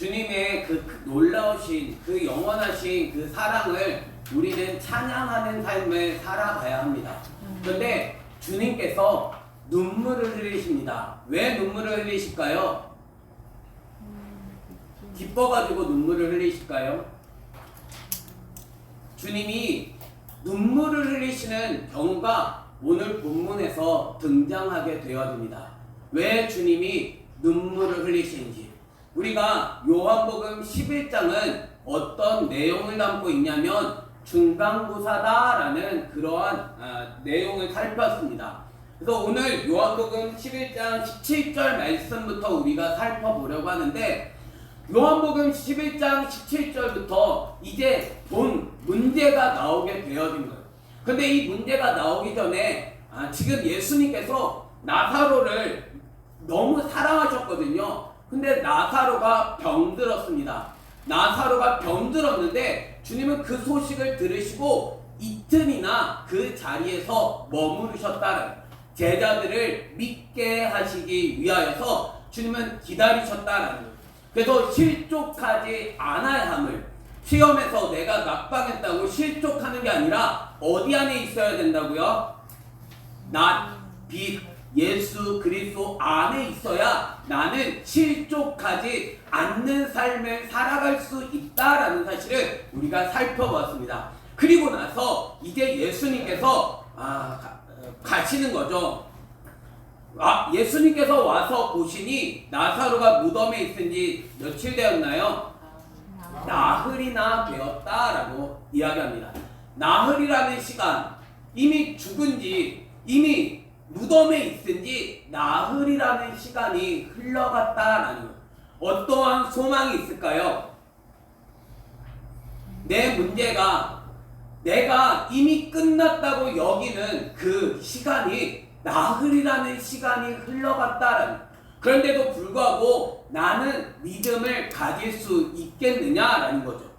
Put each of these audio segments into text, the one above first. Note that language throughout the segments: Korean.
주님의 그 놀라우신 그 영원하신 그 사랑을 우리는 찬양하는 삶을 살아가야 합니다. 그런데 주님께서 눈물을 흘리십니다. 왜 눈물을 흘리실까요? 기뻐가지고 눈물을 흘리실까요? 주님이 눈물을 흘리시는 경우가 오늘 본문에서 등장하게 되어집니다. 왜 주님이 눈물을 흘리시는지. 우리가 요한복음 11장은 어떤 내용을 담고 있냐면 중간고사다라는 그러한 내용을 살폈습니다. 그래서 오늘 요한복음 11장 17절 말씀부터 우리가 살펴보려고 하는데, 요한복음 11장 17절부터 이제 본 문제가 나오게 되어진 거예요. 근데 이 문제가 나오기 전에 지금 예수님께서 나사로를 너무 사랑하셨거든요. 근데 나사로가 병들었습니다. 나사로가 병들었는데 주님은 그 소식을 들으시고 이틀이나 그 자리에서 머무르셨다는, 제자들을 믿게 하시기 위하여서 주님은 기다리셨다라는 거예요. 그래서 실족하지 않아야 함을, 시험에서 내가 낙방했다고 실족하는 게 아니라 어디 안에 있어야 된다고요? 빛 예수 그리스도 안에 있어야 나는 실족하지 않는 삶을 살아갈 수 있다라는 사실을 우리가 살펴보았습니다. 그리고 나서 이제 예수님께서 가시는 거죠. 예수님께서 와서 보시니 나사로가 무덤에 있은 지 며칠 되었나요? 나흘이나 되었다라고 이야기합니다. 나흘이라는 시간, 이미 죽은 지, 이미 무덤에 있은 지 나흘이라는 시간이 흘러갔다라는 거예요. 어떠한 소망이 있을까요? 내 문제가 내가 이미 끝났다고 여기는 그 시간이 나흘이라는 시간이 흘러갔다라는, 그런데도 불구하고 나는 믿음을 가질 수 있겠느냐라는 거죠.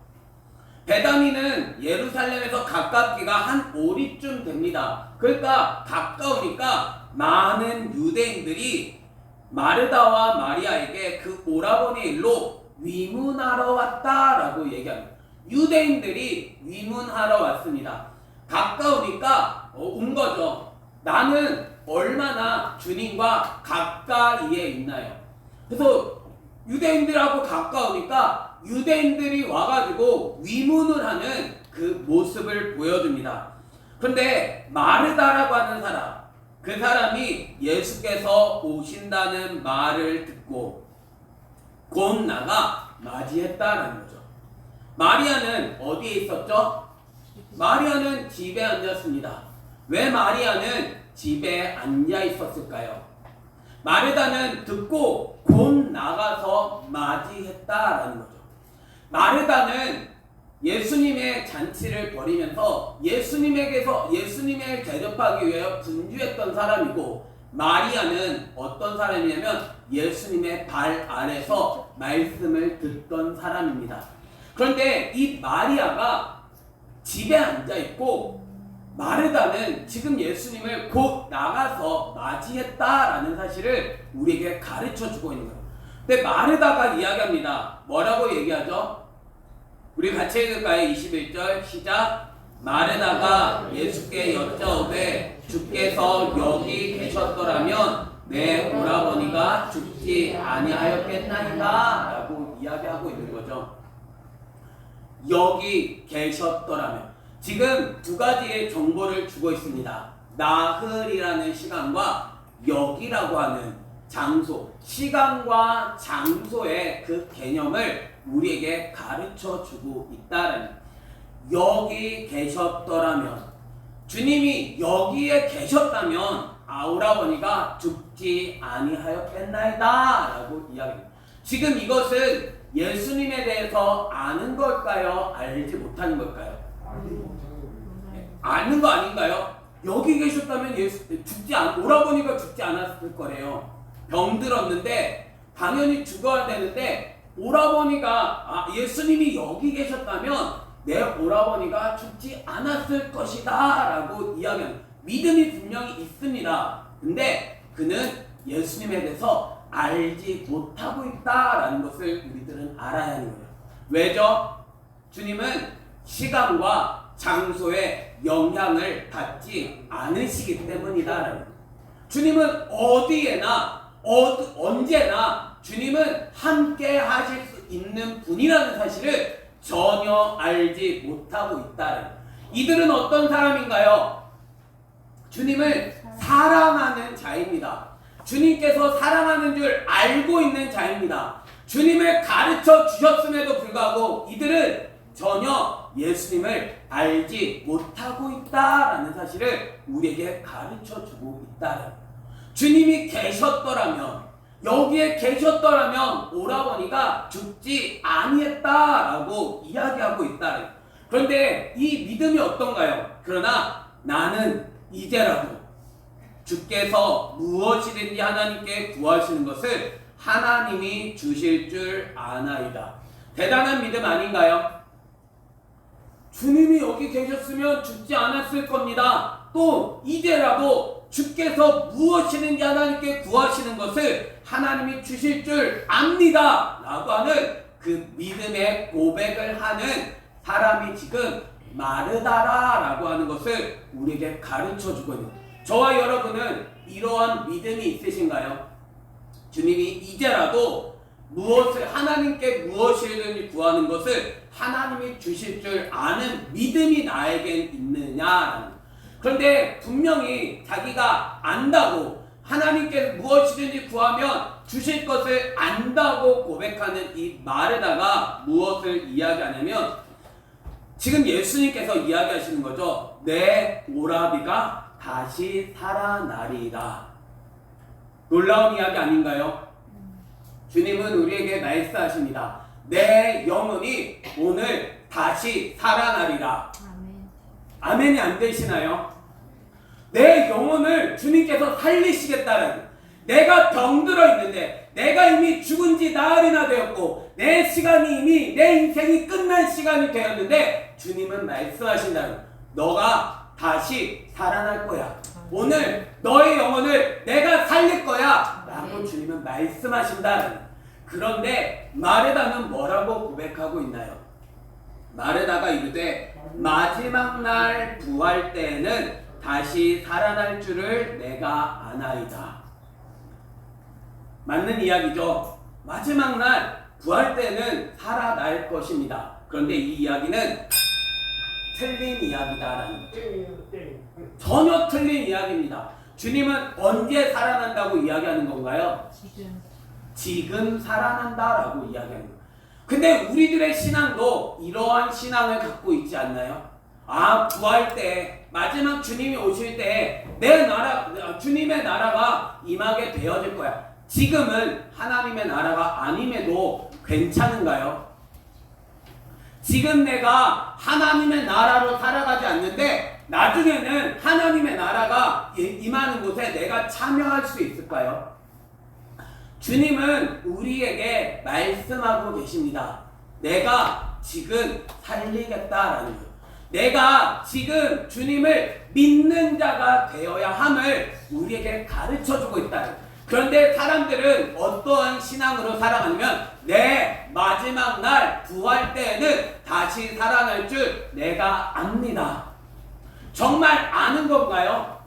베다니는 예루살렘에서 가깝기가 한 5리쯤 됩니다. 그러니까 가까우니까 많은 유대인들이 마르다와 마리아에게 그 오라버니 일로 위문하러 왔다라고 얘기합니다. 유대인들이 위문하러 왔습니다. 가까우니까 온 거죠. 나는 얼마나 주님과 가까이에 있나요? 그래서 유대인들하고 가까우니까 유대인들이 와가지고 위문을 하는 그 모습을 보여줍니다. 그런데 마르다라고 하는 사람, 그 사람이 예수께서 오신다는 말을 듣고 곧 나가 맞이했다는 거죠. 마리아는 어디에 있었죠? 마리아는 집에 앉았습니다. 왜 마리아는 집에 앉아 있었을까요? 마르다는 듣고 곧 나가서 맞이했다라는 거죠. 마르다는 예수님의 잔치를 벌이면서 예수님을 대접하기 위해 분주했던 사람이고, 마리아는 어떤 사람이냐면 예수님의 발 아래서 말씀을 듣던 사람입니다. 그런데 이 마리아가 집에 앉아 있고 마르다는 지금 예수님을 곧 나가서 맞이했다라는 사실을 우리에게 가르쳐 주고 있는 거예요. 근데 마르다가 이야기합니다. 뭐라고 얘기하죠? 우리 같이 읽을까요? 21절 시작. 마르다가 예수께 여짜오되 주께서 여기 계셨더라면 내 오라버니가 죽지 아니하였겠나이다 라고 이야기하고 있는 거죠. 여기 계셨더라면, 지금 두 가지의 정보를 주고 있습니다. 나흘이라는 시간과 여기라고 하는 장소, 시간과 장소의 그 개념을 우리에게 가르쳐 주고 있다는, 여기 계셨더라면, 주님이 여기에 계셨다면 오라버니가 죽지 아니하였겠나이다 라고 이야기합니다. 지금 이것은 예수님에 대해서 아는 걸까요? 알지 못하는 걸까요? 아는 거 아닌가요? 여기 계셨다면 오라버니가 죽지 않았을 거래요. 병들었는데 당연히 죽어야 되는데, 오라버니가 예수님이 여기 계셨다면 내 오라버니가 죽지 않았을 것이다 라고 이야기합니다. 믿음이 분명히 있습니다. 근데 그는 예수님에 대해서 알지 못하고 있다라는 것을 우리들은 알아야 하는 거예요. 왜죠? 주님은 시간과 장소에 영향을 받지 않으시기 때문이다라는 거예요. 주님은 어디에나 언제나 주님은 함께 하실 수 있는 분이라는 사실을 전혀 알지 못하고 있다. 이들은 어떤 사람인가요? 주님을 사랑하는 자입니다. 주님께서 사랑하는 줄 알고 있는 자입니다. 주님을 가르쳐 주셨음에도 불구하고 이들은 전혀 예수님을 알지 못하고 있다라는 사실을 우리에게 가르쳐 주고 있다. 주님이 계셨더라면, 여기에 계셨더라면 오라버니가 죽지 아니했다라고 이야기하고 있다. 그런데 이 믿음이 어떤가요? 그러나 나는 이제라도 주께서 무엇이든지 하나님께 구하시는 것을 하나님이 주실 줄 아나이다. 대단한 믿음 아닌가요? 주님이 여기 계셨으면 죽지 않았을 겁니다. 또 이제라도 주께서 무엇이든지 하나님께 구하시는 것을 하나님이 주실 줄 압니다 라고 하는 그 믿음의 고백을 하는 사람이 지금 마르다라 라고 하는 것을 우리에게 가르쳐 주거든요. 저와 여러분은 이러한 믿음이 있으신가요? 주님이 이제라도 하나님께 무엇이든지 구하는 것을 하나님이 주실 줄 아는 믿음이 나에겐 있느냐. 그런데 분명히 자기가 안다고, 하나님께 무엇이든지 구하면 주실 것을 안다고 고백하는 이 마르다가 무엇을 이야기하냐면 지금 예수님께서 이야기하시는 거죠. 내 오라비가 다시 살아나리이다. 놀라운 이야기 아닌가요? 주님은 우리에게 말씀하십니다. 내 영혼이 오늘 다시 살아나리라. 아멘이 안 되시나요? 내 영혼을 주님께서 살리시겠다는, 내가 병들어 있는데 내가 이미 죽은 지 나흘이나 되었고 내 시간이 이미, 내 인생이 끝난 시간이 되었는데 주님은 말씀하신다는, 너가 다시 살아날 거야. 오늘 너의 영혼을 내가 살릴 거야 라고 주님은 말씀하신다는. 그런데 마르다는 뭐라고 고백하고 있나요? 마르다가 이르되 마지막 날 부활 때에는 다시 살아날 줄을 내가 아나이다. 맞는 이야기죠. 마지막 날 부활 때는 살아날 것입니다. 그런데 이 이야기는 틀린 이야기다라는 거죠. 전혀 틀린 이야기입니다. 주님은 언제 살아난다고 이야기하는 건가요? 지금 살아난다라고 이야기하는 거예요. 근데 우리들의 신앙도 이러한 신앙을 갖고 있지 않나요? 부활 때, 마지막 주님이 오실 때 내 나라, 주님의 나라가 임하게 되어질 거야. 지금은 하나님의 나라가 아님에도 괜찮은가요? 지금 내가 하나님의 나라로 살아가지 않는데 나중에는 하나님의 나라가 임하는 곳에 내가 참여할 수 있을까요? 주님은 우리에게 말씀하고 계십니다. 내가 지금 살리겠다라는 거예요. 내가 지금 주님을 믿는 자가 되어야 함을 우리에게 가르쳐주고 있다. 그런데 사람들은 어떠한 신앙으로 살아가냐면 내 마지막 날 부활 때에는 다시 살아날 줄 내가 압니다. 정말 아는 건가요?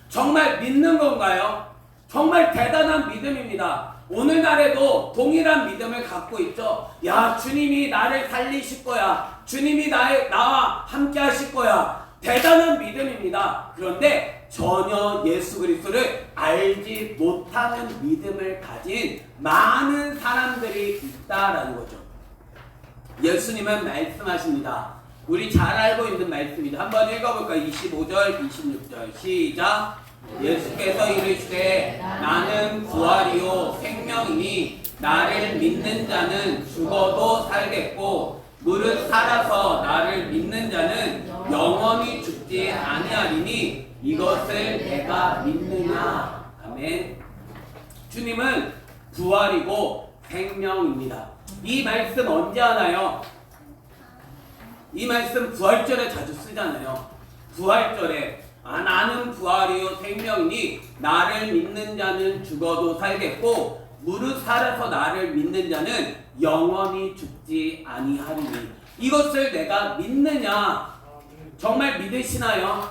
정말 믿는 건가요? 정말 대단한 믿음입니다. 오늘날에도 동일한 믿음을 갖고 있죠. 야, 주님이 나를 살리실 거야. 주님이 나와 함께 하실 거야. 대단한 믿음입니다. 그런데 전혀 예수 그리스도를 알지 못하는 믿음을 가진 많은 사람들이 있다라는 거죠. 예수님은 말씀하십니다. 우리 잘 알고 있는 말씀입니다. 한번 읽어볼까요? 25절, 26절 시작. 예수께서 이르시되 나는 부활이요 생명이니 나를 믿는 자는 죽어도 살겠고 무릇 살아서 나를 믿는 자는 영원히 죽지 아니하리니 이것을 내가 믿느냐. 아멘. 주님은 부활이고 생명입니다. 이 말씀 언제 하나요? 이 말씀 부활절에 자주 쓰잖아요. 부활절에 나는 부활이요 생명이니 나를 믿는 자는 죽어도 살겠고 무릇 살아서 나를 믿는 자는 영원히 죽지 아니하리니. 이것을 내가 믿느냐? 정말 믿으시나요?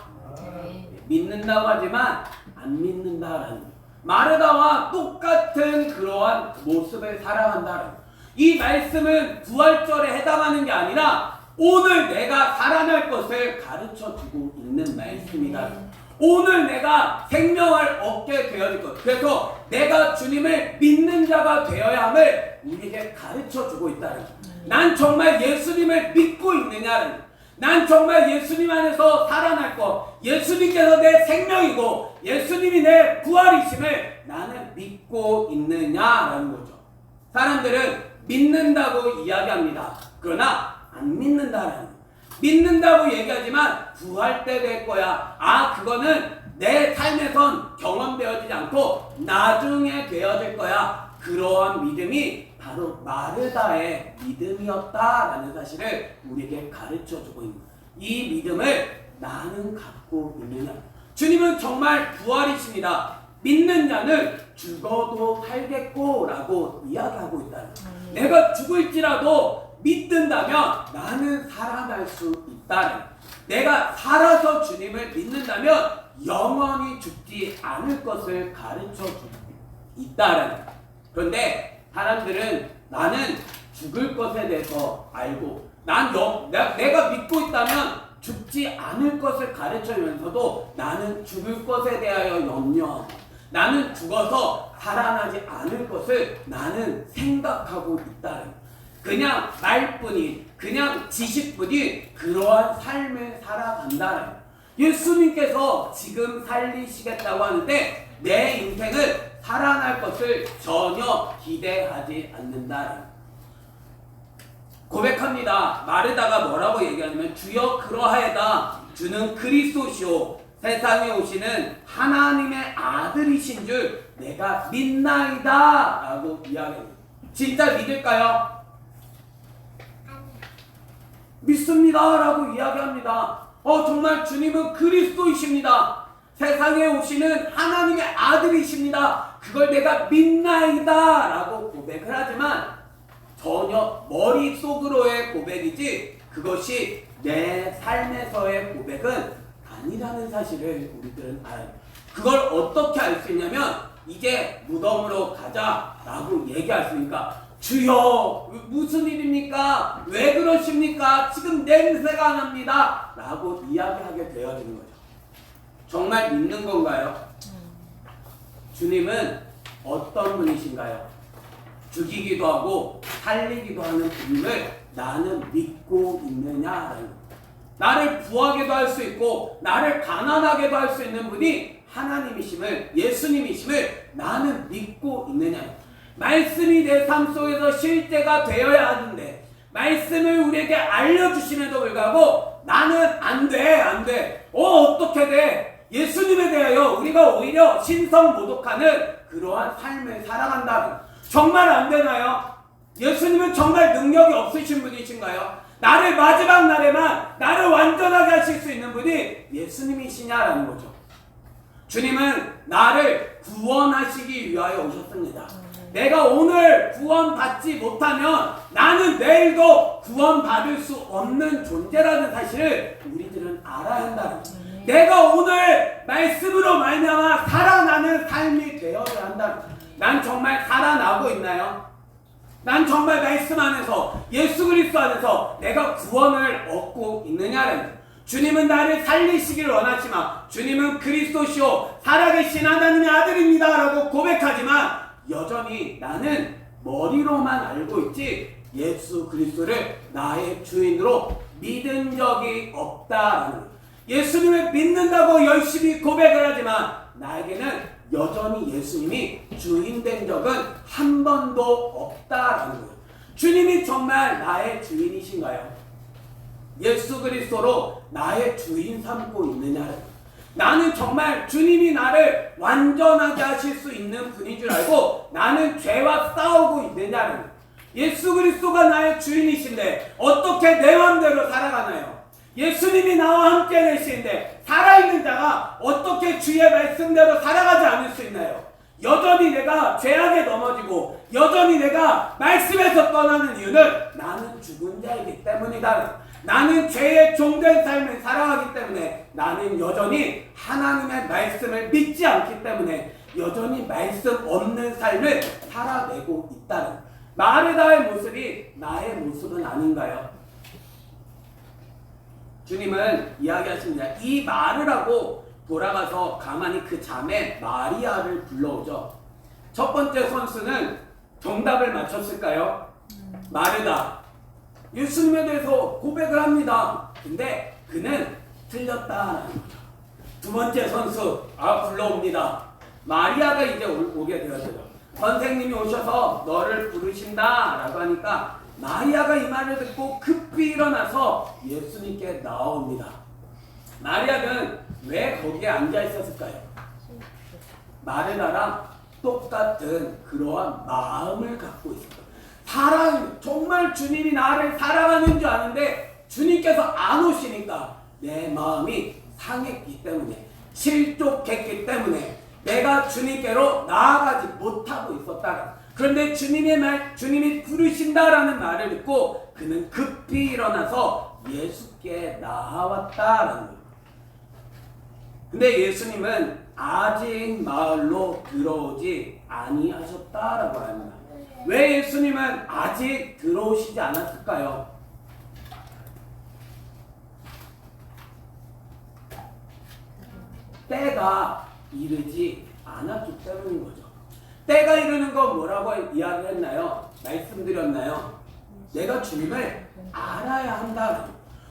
믿는다고 하지만 안 믿는다라는, 마르다와 똑같은 그러한 모습을 살아간다는, 이 말씀은 부활절에 해당하는 게 아니라 오늘 내가 살아날 것을 가르쳐 주고 있는 말씀이다. 오늘 내가 생명을 얻게 되어질 것, 그래서 내가 주님을 믿는 자가 되어야 함을 우리에게 가르쳐 주고 있다는, 난 정말 예수님을 믿고 있느냐는, 난 정말 예수님 안에서 살아날 것, 예수님께서 내 생명이고 예수님이 내 부활이심을 나는 믿고 있느냐라는 거죠. 사람들은 믿는다고 이야기합니다. 그러나 안 믿는다라는, 믿는다고 얘기하지만 부활 때 될 거야, 그거는 내 삶에선 경험되어지지 않고 나중에 되어질 거야, 그러한 믿음이 바로 마르다의 믿음이었다라는 사실을 우리에게 가르쳐주고 있는, 이 믿음을 나는 갖고 있느냐. 주님은 정말 부활이십니다. 믿는 자는 죽어도 살겠고 라고 이야기하고 있다는, 내가 죽을지라도 믿는다면 나는 살아날 수 있다는, 내가 살아서 주님을 믿는다면 영원히 죽지 않을 것을 가르쳐주고 있다는. 그런데 사람들은 나는 죽을 것에 대해서 알고, 내가 믿고 있다면 죽지 않을 것을 가르쳐주면서도 나는 죽을 것에 대하여 염려하고, 나는 죽어서 살아나지 않을 것을 나는 생각하고 있다는, 그냥 말뿐이, 그냥 지식뿐이 그러한 삶을 살아간다는, 예수님께서 지금 살리시겠다고 하는데 내 인생은 살아날 것을 전혀 기대하지 않는다. 고백합니다. 마르다가 뭐라고 얘기하냐면, 주여 그러하여다 주는 그리스도시요 세상에 오시는 하나님의 아들이신 줄 내가 믿나이다 라고 이야기합니다. 진짜 믿을까요? 믿습니다 라고 이야기합니다. 정말 주님은 그리스도이십니다. 세상에 오시는 하나님의 아들이십니다. 그걸 내가 믿나이다 라고 고백을 하지만 전혀 머릿속으로의 고백이지 그것이 내 삶에서의 고백은 아니라는 사실을 우리들은 알아요. 그걸 어떻게 알 수 있냐면, 이제 무덤으로 가자 라고 얘기할 수 있으니까, 주여 무슨 일입니까? 왜 그러십니까? 지금 냄새가 납니다 라고 이야기하게 되어지는 거죠. 정말 믿는 건가요? 주님은 어떤 분이신가요? 죽이기도 하고 살리기도 하는 주님을 나는 믿고 있느냐라는 것. 나를 부하게도 할 수 있고 나를 가난하게도 할 수 있는 분이 하나님이심을, 예수님이심을 나는 믿고 있느냐. 말씀이 내 삶 속에서 실제가 되어야 하는데, 말씀을 우리에게 알려주심에도 불구하고 나는 안 돼. 어떻게 돼? 예수님에 대하여 우리가 오히려 신성모독하는 그러한 삶을 살아간다는, 정말 안 되나요? 예수님은 정말 능력이 없으신 분이신가요? 나를 마지막 날에만 나를 완전하게 하실 수 있는 분이 예수님이시냐라는 거죠. 주님은 나를 구원하시기 위하여 오셨습니다. 내가 오늘 구원받지 못하면 나는 내일도 구원받을 수 없는 존재라는 사실을 우리들은 알아야 한다는 거죠. 내가 오늘 말씀으로 말미암아 살아나는 삶이 되어야 한다. 난 정말 살아나고 있나요? 난 정말 말씀 안에서, 예수 그리스도 안에서 내가 구원을 얻고 있느냐는, 주님은 나를 살리시기를 원하지만 주님은 그리스도시요 살아계신 하나님의 아들입니다 라고 고백하지만 여전히 나는 머리로만 알고 있지 예수 그리스도를 나의 주인으로 믿은 적이 없다라는 거예요. 예수님을 믿는다고 열심히 고백을 하지만 나에게는 여전히 예수님이 주인 된 적은 한 번도 없다라는 거예요. 주님이 정말 나의 주인이신가요? 예수 그리스도로 나의 주인 삼고 있느냐를, 나는 정말 주님이 나를 완전하게 하실 수 있는 분인 줄 알고 나는 죄와 싸우고 있느냐를, 예수 그리스도가 나의 주인이신데 어떻게 내 마음대로 살아가나요? 예수님이 나와 함께 계시는데 살아있는 자가 어떻게 주의 말씀대로 살아가지 않을 수 있나요? 여전히 내가 죄악에 넘어지고 여전히 내가 말씀에서 떠나는 이유는 나는 죽은 자이기 때문이다. 나는 죄의 종된 삶을 살아가기 때문에 나는 여전히 하나님의 말씀을 믿지 않기 때문에 여전히 말씀 없는 삶을 살아내고 있다는 마르다의 모습이 나의 모습은 아닌가요? 주님은 이야기하십니다. 이 마르라고 돌아가서 가만히 그 자매 마리아를 불러오죠. 첫 번째 선수는 정답을 맞췄을까요? 마르다. 예수님에 대해서 고백을 합니다. 근데 그는 틀렸다는 거죠. 두 번째 선수 불러옵니다. 마리아가 이제 오게 되었죠. 선생님이 오셔서 너를 부르신다 라고 하니까 마리아가 이 말을 듣고 급히 일어나서 예수님께 나옵니다. 마리아는 왜 거기에 앉아 있었을까요? 마르다랑 똑같은 그러한 마음을 갖고 있었어요. 정말 주님이 나를 사랑하는 줄 아는데 주님께서 안 오시니까 내 마음이 상했기 때문에 실족했기 때문에 내가 주님께로 나아가지 못하고 있었다. 그런데 주님이 부르신다라는 말을 듣고 그는 급히 일어나서 예수께 나아왔다라는 거예요. 근데 예수님은 아직 마을로 들어오지 아니하셨다라고 합니다. 왜 예수님은 아직 들어오시지 않았을까요? 때가 이르지 않았기 때문인 거죠. 때가 이르는 거 뭐라고 이야기했나요? 말씀드렸나요? 내가 주님을 알아야 한다.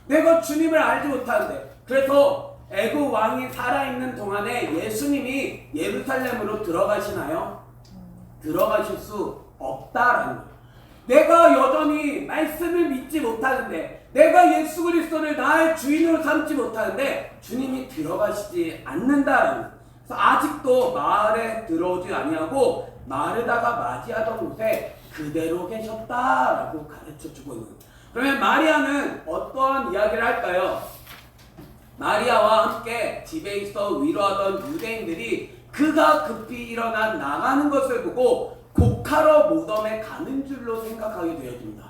내가 주님을 알지 못하는데 그래서 애굽 왕이 살아있는 동안에 예수님이 예루살렘으로 들어가시나요? 들어가실 수 없다라는 거예요. 내가 여전히 말씀을 믿지 못하는데 내가 예수 그리스도를 나의 주인으로 삼지 못하는데 주님이 들어가시지 않는다라는 거예요. 그래서 아직도 마을에 들어오지 아니하고 마르다가 맞이하던 곳에 그대로 계셨다라고 가르쳐주고 있는 거예요. 그러면 마리아는 어떠한 이야기를 할까요? 마리아와 함께 집에 있어 위로하던 유대인들이 그가 급히 일어나 나가는 것을 보고 곡하러 무덤에 가는 줄로 생각하게 되어집니다.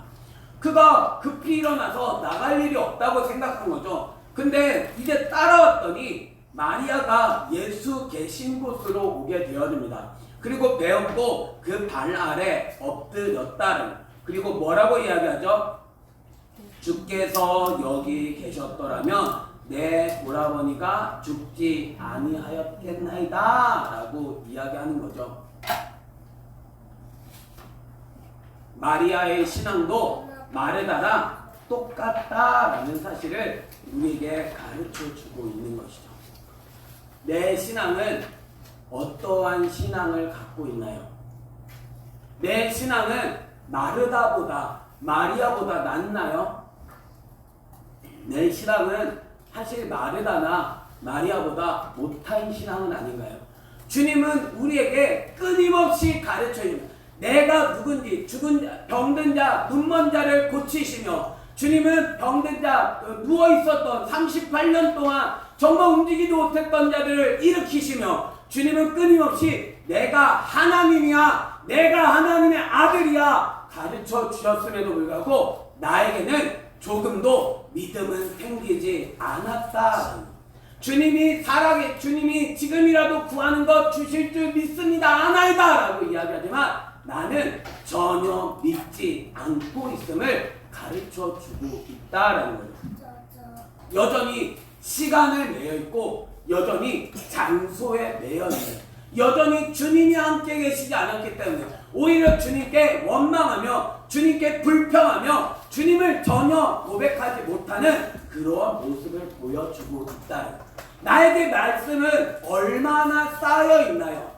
그가 급히 일어나서 나갈 일이 없다고 생각한 거죠. 근데 이제 따라왔더니 마리아가 예수 계신 곳으로 오게 되어집니다. 그리고 배웠고 그 발 아래 엎드렸다는, 그리고 뭐라고 이야기하죠? 주께서 여기 계셨더라면 내 오라버니가 죽지 아니하였겠나이다 라고 이야기하는 거죠. 마리아의 신앙도 마르다랑 똑같다라는 사실을 우리에게 가르쳐주고 있는 것이죠. 내 신앙은 어떠한 신앙을 갖고 있나요? 내 신앙은 마르다보다 마리아보다 낫나요? 내 신앙은 사실 마르다나 마리아보다 못한 신앙은 아닌가요? 주님은 우리에게 끊임없이 가르쳐줍니다. 내가 누군지, 병든 자, 눈먼 자를 고치시며, 주님은 병든 자, 누워있었던 38년 동안 정말 움직이지 못했던 자들을 일으키시며, 주님은 끊임없이 내가 하나님이야, 내가 하나님의 아들이야 가르쳐 주셨음에도 불구하고 나에게는 조금도 믿음은 생기지 않았다. 주님이 주님이 지금이라도 구하는 것 주실 줄 믿습니다, 아나이다 라고 이야기하지만 나는 전혀 믿지 않고 있음을 가르쳐 주고 있다라는 거예요. 여전히 시간을 매여 있고 여전히 장소에 매여 있는, 여전히 주님이 함께 계시지 않았기 때문에 오히려 주님께 원망하며 주님께 불평하며 주님을 전혀 고백하지 못하는 그러한 모습을 보여주고 있다. 나에게 말씀은 얼마나 쌓여 있나요?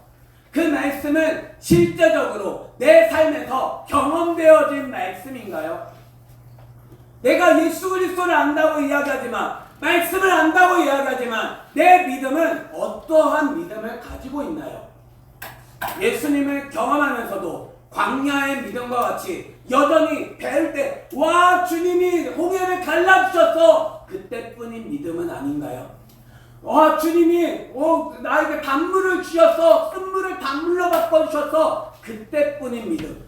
그 말씀은 실제적으로 내 삶에서 경험되어진 말씀인가요? 내가 예수 그리스도를 안다고 이야기하지만, 말씀을 안다고 이야기하지만 내 믿음은 어떠한 믿음을 가지고 있나요? 예수님을 경험하면서도 광야의 믿음과 같이 여전히 배울 때 와 주님이 홍해를 갈라주셨어 그때뿐인 믿음은 아닌가요? 주님이 나에게 단물을 주셔서 쓴물을 단물로 바꿔주셔서 그때뿐인 믿음.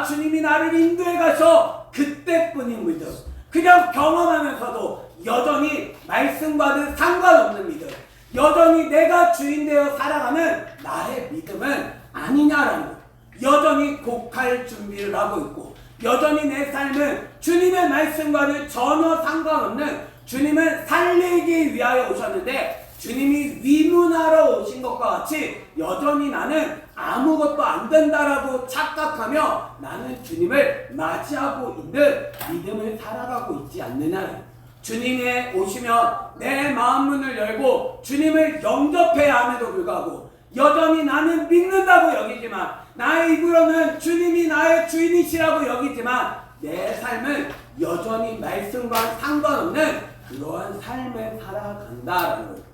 주님이 나를 인도해 가셔 그때뿐인 믿음. 그냥 경험하면서도 여전히 말씀과는 상관없는 믿음. 여전히 내가 주인 되어 살아가는 나의 믿음은 아니냐라는 것. 여전히 곡할 준비를 하고 있고 여전히 내 삶은 주님의 말씀과는 전혀 상관없는 주님은 살리기 위하여 오셨는데 주님이 위문하러 오신 것과 같이 여전히 나는 아무것도 안 된다라고 착각하며 나는 주님을 맞이하고 있는 믿음을 살아가고 있지 않느냐. 주님이 오시면 내 마음 문을 열고 주님을 영접해야 함에도 불구하고 여전히 나는 믿는다고 여기지만 나의 입으로는 주님이 나의 주인이시라고 여기지만 내 삶은 여전히 말씀과 상관없는 그러한 삶을 살아간다라는 거예요.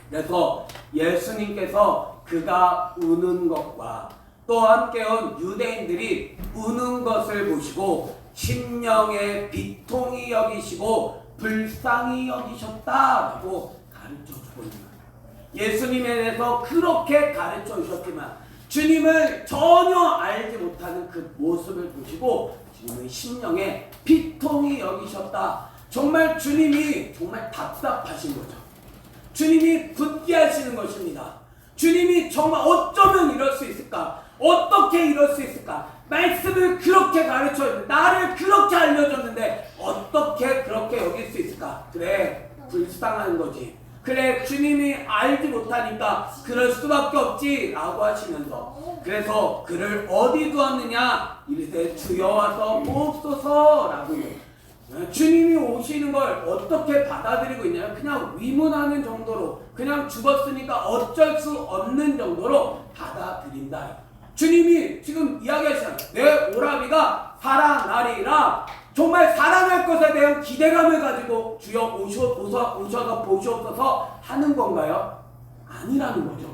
그래서 예수님께서 그가 우는 것과 또 함께 온 유대인들이 우는 것을 보시고 심령에 비통히 여기시고 불쌍히 여기셨다라고 가르쳐 주고 있는 거예요. 예수님에 대해서 그렇게 가르쳐 주셨지만 주님을 전혀 알지 못하는 그 모습을 보시고 주님의 심령에 비통히 여기셨다. 정말 주님이 정말 답답하신 거죠. 주님이 굳게 하시는 것입니다. 주님이 정말 어쩌면 이럴 수 있을까? 어떻게 이럴 수 있을까? 말씀을 그렇게 가르쳐줬는데 나를 그렇게 알려줬는데 어떻게 그렇게 여길 수 있을까? 그래, 불쌍한 거지. 그래, 주님이 알지 못하니까 그럴 수밖에 없지 라고 하시면서 그래서 그를 어디 두었느냐? 이르되 주여 와서 보옵소서 라고 주님이 오시는 걸 어떻게 받아들이고 있냐면 그냥 위문하는 정도로 그냥 죽었으니까 어쩔 수 없는 정도로 받아들인다. 주님이 지금 이야기하시잖아요. 내 오라비가 살아나리라. 정말 살아날 것에 대한 기대감을 가지고 주여 오셔서 보시옵소서 하는 건가요? 아니라는 거죠.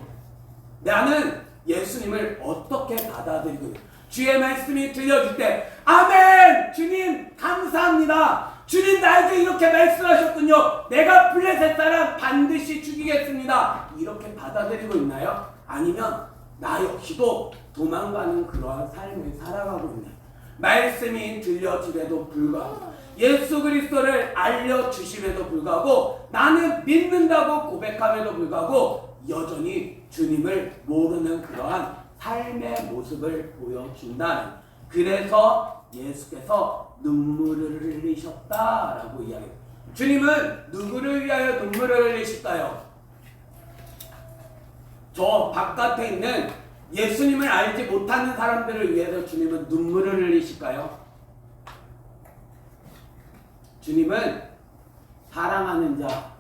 나는 예수님을 어떻게 받아들이고 있는 주의 말씀이 들려질 때 아멘! 주님 감사합니다. 주님 나에게 이렇게 말씀하셨군요. 내가 블레셋 사람 반드시 죽이겠습니다. 이렇게 받아들이고 있나요? 아니면 나 역시도 도망가는 그러한 삶을 살아가고 있나요? 말씀이 들려지에도 불구하고 예수 그리스도를 알려주심에도 불구하고 나는 믿는다고 고백함에도 불구하고 여전히 주님을 모르는 그러한 삶의 모습을 보여준다는. 그래서 예수께서 눈물을 흘리셨다라고 이야기해요. 주님은 누구를 위하여 눈물을 흘리실까요? 저 바깥에 있는 예수님을 알지 못하는 사람들을 위해서 주님은 눈물을 흘리실까요? 주님은 사랑하는 자,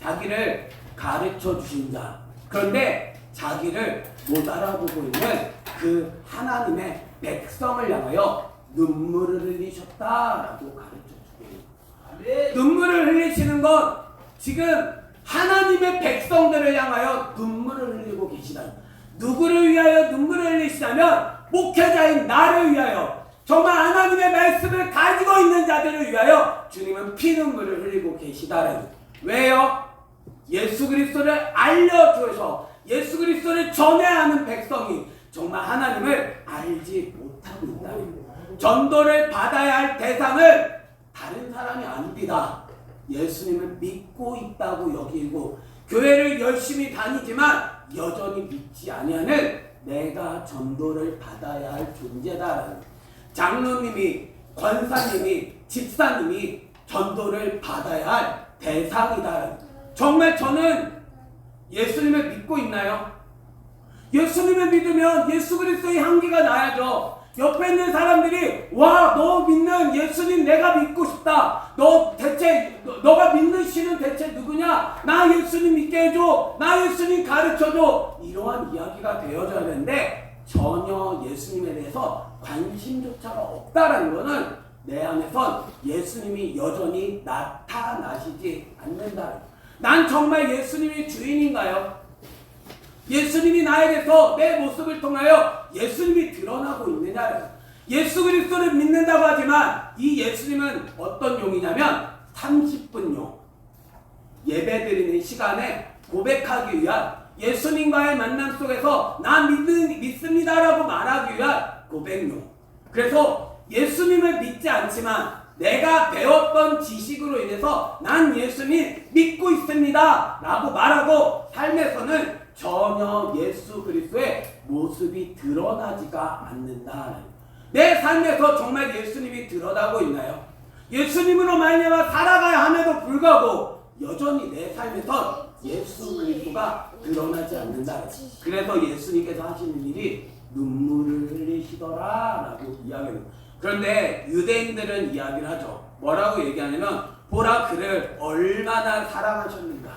자기를 가르쳐 주신 자, 그런데 자기를 못 알아보고 있는 그 하나님의 백성을 향하여 눈물을 흘리셨다라고 가르쳐 주고 눈물을 흘리시는 건 지금 하나님의 백성들을 향하여 눈물을 흘리고 계시다. 누구를 위하여 눈물을 흘리시냐면 목회자인 나를 위하여 정말 하나님의 말씀을 가지고 있는 자들을 위하여 주님은 피눈물을 흘리고 계시다라는. 왜요? 예수 그리스도를 알려주셔서 예수 그리스도를 전해야 하는 백성이 정말 하나님을 알지 못하고 있다는. 전도를 받아야 할 대상을 다른 사람이 아닙니다. 예수님을 믿고 있다고 여기고 교회를 열심히 다니지만 여전히 믿지 아니하는 내가 전도를 받아야 할 존재다라는. 장로님이, 권사님이, 집사님이 전도를 받아야 할 대상이다라는. 정말 저는 예수님을 믿고 있나요? 예수님을 믿으면 예수 그리스도의 향기가 나야죠. 옆에 있는 사람들이 와, 너 믿는 예수님 내가 믿고 싶다. 너가 믿는 신은 대체 누구냐? 나 예수님 믿게 해줘. 나 예수님 가르쳐줘. 이러한 이야기가 되어져야 되는데 전혀 예수님에 대해서 관심조차가 없다라는 것은 내 안에선 예수님이 여전히 나타나시지 않는다. 난 정말 예수님이 주인인가요? 예수님이 나에게서 내 모습을 통하여 예수님이 드러나고 있느냐? 예수 그리스도를 믿는다고 하지만 이 예수님은 어떤 용이냐면 30분용. 예배드리는 시간에 고백하기 위한, 예수님과의 만남 속에서 나 믿습니다라고 말하기 위한 고백용. 그래서 예수님을 믿지 않지만 내가 배웠던 지식으로 인해서 난 예수님 믿고 있습니다 라고 말하고 삶에서는 전혀 예수 그리스도의 모습이 드러나지가 않는다. 내 삶에서 정말 예수님이 드러나고 있나요? 예수님으로 말미암아 살아가야 함에도 불구하고 여전히 내 삶에서 예수 그리스도가 드러나지 않는다. 그래서 예수님께서 하시는 일이 눈물을 흘리시더라 라고 이야기합니다. 그런데 유대인들은 이야기를 하죠. 뭐라고 얘기하냐면 보라 그를 얼마나 사랑하셨는가.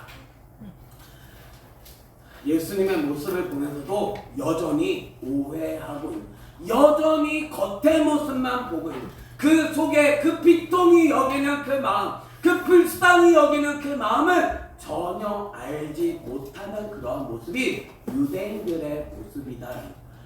예수님의 모습을 보면서도 여전히 오해하고 있는, 여전히 겉의 모습만 보고 있는, 그 속에 그 비통이 여기는 그 마음, 그 불쌍히 여기는 그 마음을 전혀 알지 못하는 그러한 모습이 유대인들의 모습이다.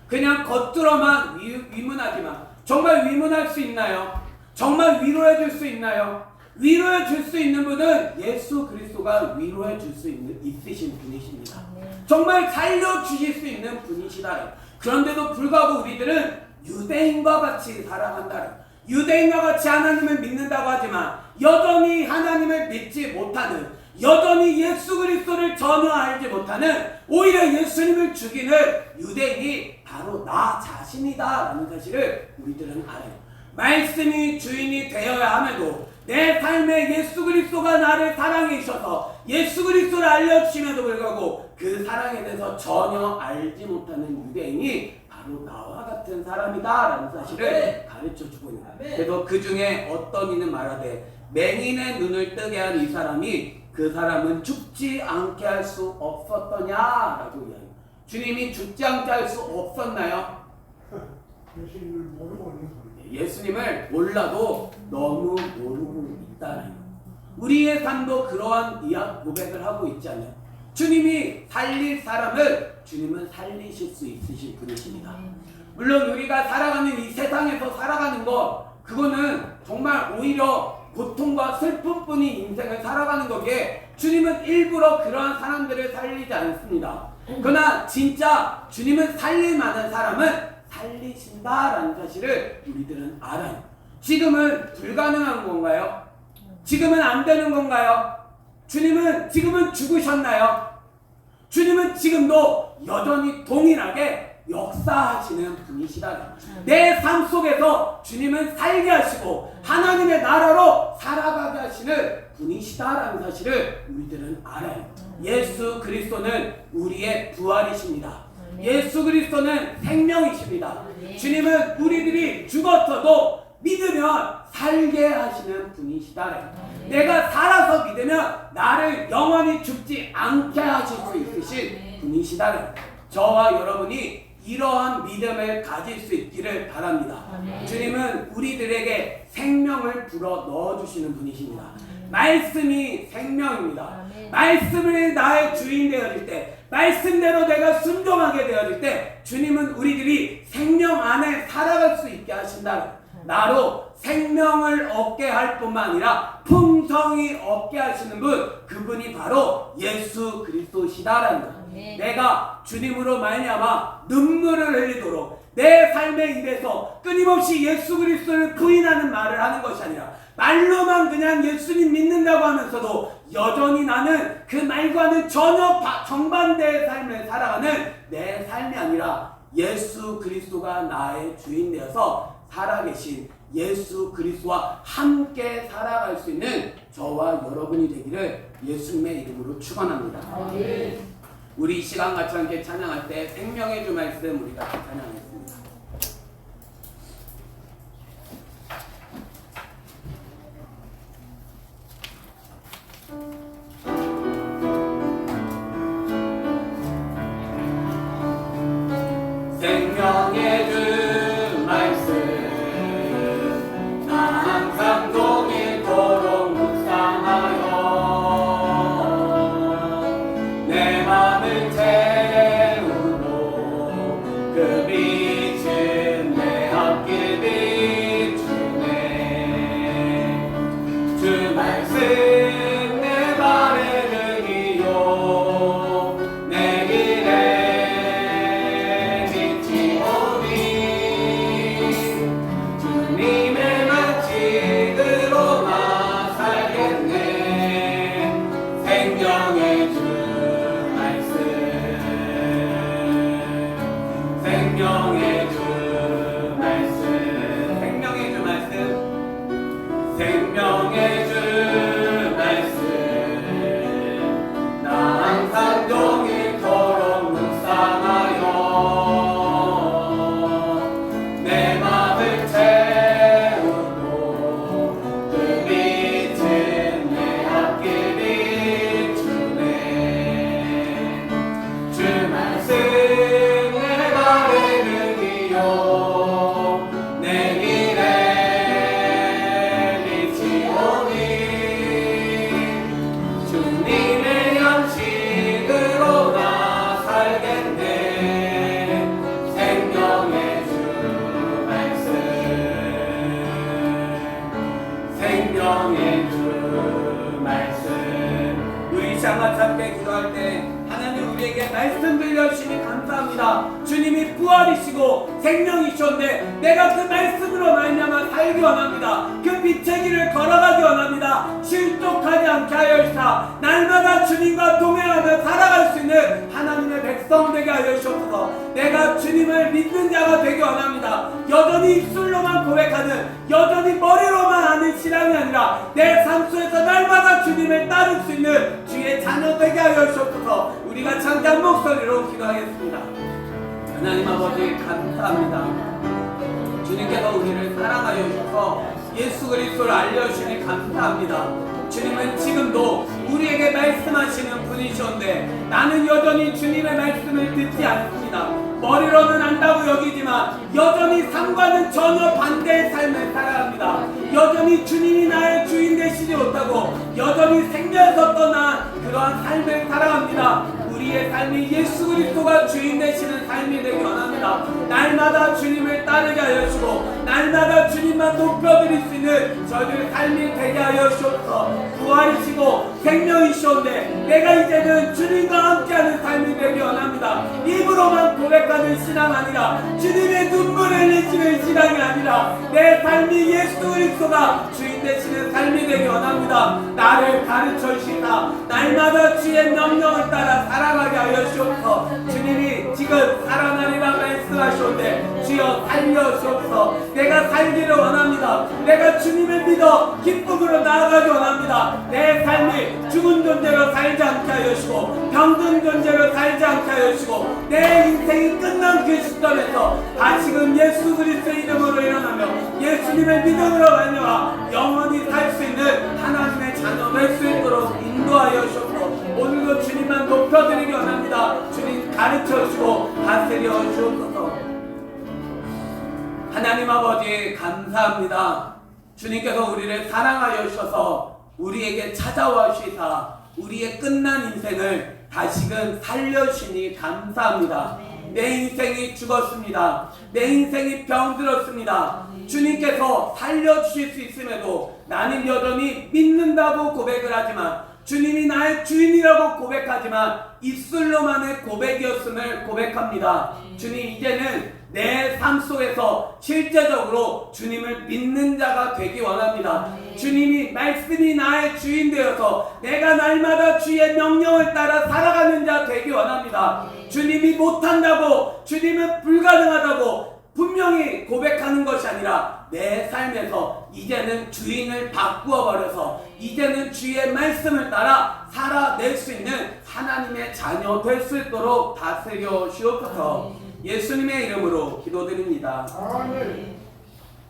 그냥 겉으로만 위문하지만 정말 위문할 수 있나요? 정말 위로해 줄 수 있나요? 위로해 줄 수 있는 분은 예수 그리스도가 위로해 줄 수 있으신 분이십니다. 정말 살려주실 수 있는 분이시다. 그런데도 불구하고 우리들은 유대인과 같이 살아간다. 유대인과 같이 하나님을 믿는다고 하지만 여전히 하나님을 믿지 못하는, 여전히 예수 그리스도를 전혀 알지 못하는, 오히려 예수님을 죽이는 유대인이 바로 나 자신이다 라는 사실을 우리들은 알아요. 말씀이 주인이 되어야 함에도 내 삶에 예수 그리스도가 나를 사랑해 주셔서 예수 그리스도를 알려주심에도 불구하고 그 사랑에 대해서 전혀 알지 못하는 유대인이 바로 나와 같은 사람이다 라는 사실을 가르쳐 주고 있는 거예요. 그래서 그 중에 어떤 이는 말하되 맹인의 눈을 뜨게 한 이 사람이 그 사람은 죽지 않게 할 수 없었더냐라고 이야기해요. 주님이 죽지 않게 할 수 없었나요? 예수님을 모르고 있는 거예요. 예수님을 몰라도 너무 모르고 있다는 거예요. 우리의 삶도 그러한 고백을 하고 있지 않나요? 주님이 살릴 사람을 주님은 살리실 수 있으신 분이십니다. 물론 우리가 살아가는 이 세상에서 살아가는 것, 그거는 정말 오히려 고통과 슬픔뿐인 인생을 살아가는 거기에 주님은 일부러 그러한 사람들을 살리지 않습니다. 그러나 진짜 주님은 살릴 만한 사람은 살리신다라는 사실을 우리들은 알아요. 지금은 불가능한 건가요? 지금은 안 되는 건가요? 주님은 지금은 죽으셨나요? 주님은 지금도 여전히 동일하게 역사하시는 분이시다. 내 삶 속에서 주님은 살게 하시고 하나님의 나라로 살아가게 하시는 분이시다라는 사실을 우리들은 알아요. 예수 그리스도는 우리의 부활이십니다. 예수 그리스도는 생명이십니다. 주님은 우리들이 죽었어도 믿으면 살게 하시는 분이시다. 내가 살아서 믿으면 나를 영원히 죽지 않게 하실 수 있으신 분이시다. 저와 여러분이 이러한 믿음을 가질 수 있기를 바랍니다. 주님은 우리들에게 생명을 불어 넣어주시는 분이십니다. 말씀이 생명입니다. 말씀을 나의 주인 되어질 때, 말씀대로 내가 순종하게 되어질 때 주님은 우리들이 생명 안에 살아갈 수 있게 하신다. 나로 생명을 얻게 할 뿐만 아니라 풍성히 얻게 하시는 분, 그분이 바로 예수 그리스도시다라는 것. 내가 주님으로 말미암아 눈물을 흘리도록 내 삶의 입에서 끊임없이 예수 그리스도를 부인하는 말을 하는 것이 아니라 말로만 그냥 예수님 믿는다고 하면서도 여전히 나는 그 말과는 전혀 정반대의 삶을 살아가는 내 삶이 아니라 예수 그리스도가 나의 주인 되어서 살아계신 예수 그리스도와 함께 살아갈 수 있는 저와 여러분이 되기를 예수님의 이름으로 축원합니다. 우리 이 시간 같이 함께 찬양할 때 생명의 주 말씀 우리가 찬양하겠습니다. 생명의 주 말씀 나 항상 동일토록 묵상하여 내 맘을 채우고 그 빛을 생명의 주 말씀. 우리 시간과 함께 기도할 때 하나님 우리에게 말씀 들려주시니 감사합니다. 주님이 부활이시고 생명이셨는데 내가 그 말씀으로 말미암아 살기 원합니다. 그 빛의 길을 걸어가기 원합니다. 실족하지 않게 하여 주사 날마다 주님과 동행하며 살아갈 수 있는 하나님의 백성 되게 하여 주옵소서. 내가 주님을 믿는 자가 되기 원합니다. 여전히 입술로만 고백하는, 여전히 머리로만 하는 신앙이 아니라 내 삶 속에서 날마다 주님을 따를 수 있는 주의 자녀 되게 하여 주옵소서. 우리가 창대한 목소리로 기도하겠습니다. 하나님 아버지 감사합니다. 주님께서 우리를 사랑하여 주셔서 예수 그리스도를 알려주시니 감사합니다. 주님은 지금도 우리에게 말씀하시는 분이셨는데 나는 여전히 주님의 말씀을 듣지 않습니다. 머리로는 안다고 여기지만 여전히 삶과는 전혀 반대의 삶을 살아갑니다. 여전히 주님이 나의 주인 되시지 못하고 여전히 생명에서 떠난 그러한 삶을 살아갑니다. 우리의 삶이 예수 그리스도가 주인 되시는 삶이 되기 원합니다. 날마다 주님을 따르게 하여 주시고 날마다 주님만 높여드릴 수 있는 저희들의 삶이 되게 하여 주옵소서. 부활이시고 생명이시온데 내가 이제는 주님과 함께하는 삶이 되기 원합니다. 입으로만 고백하는 신앙 아니라 주님의 눈물을 흘리시는 신앙이 아니라 내 삶이 예수 그리스도가 주인 되시는 삶이 되기 원합니다. 나를 가르쳐 주시다 날마다 주의 명령을 따라 살아가게 하여 주옵소서. 주님이 지금 살아나리라 말씀하셨는데 주여 살려 주옵소서. 내가 살기를 원합니다. 내가 주님을 믿어 기쁨으로 나아가기 원합니다. 내 삶이 죽은 존재로 살지 않게 하여 주시고 병든 존재로 살지 않게 하여 주시고 내 인생이 끝난 그 시점에서 다시금 예수 그리스도의 이름으로 일어나며 예수님의 믿음으로 말미암아 영원히 살 수 있는 하나님의 자녀 될 수 있도록 인도하여 주옵소서. 오늘도 주님만 높여드리기 원합니다. 주님 가르쳐 주시고 다스려 주옵소서. 하나님 아버지 감사합니다. 주님께서 우리를 사랑하여 주셔서 우리에게 찾아와 주시사 우리의 끝난 인생을 다시금 살려주시니 감사합니다. 내 인생이 죽었습니다. 내 인생이 병들었습니다. 주님께서 살려주실 수 있음에도 나는 여전히 믿는다고 고백을 하지만 주님이 나의 주인이라고 고백하지만 입술로만의 고백이었음을 고백합니다. 주님 이제는 내 삶 속에서 실제적으로 주님을 믿는 자가 되기 원합니다. 주님이 말씀이 나의 주인 되어서 내가 날마다 주의 명령을 따라 살아가는 자 되기 원합니다. 주님이 못한다고 주님은 불가능하다고 분명히 고백하는 것이 아니라 내 삶에서 이제는 주인을 바꾸어 버려서 이제는 주의 말씀을 따라 살아낼 수 있는 하나님의 자녀 될 수 있도록 다스려 주옵소서. 예수님의 이름으로 기도드립니다. 아멘.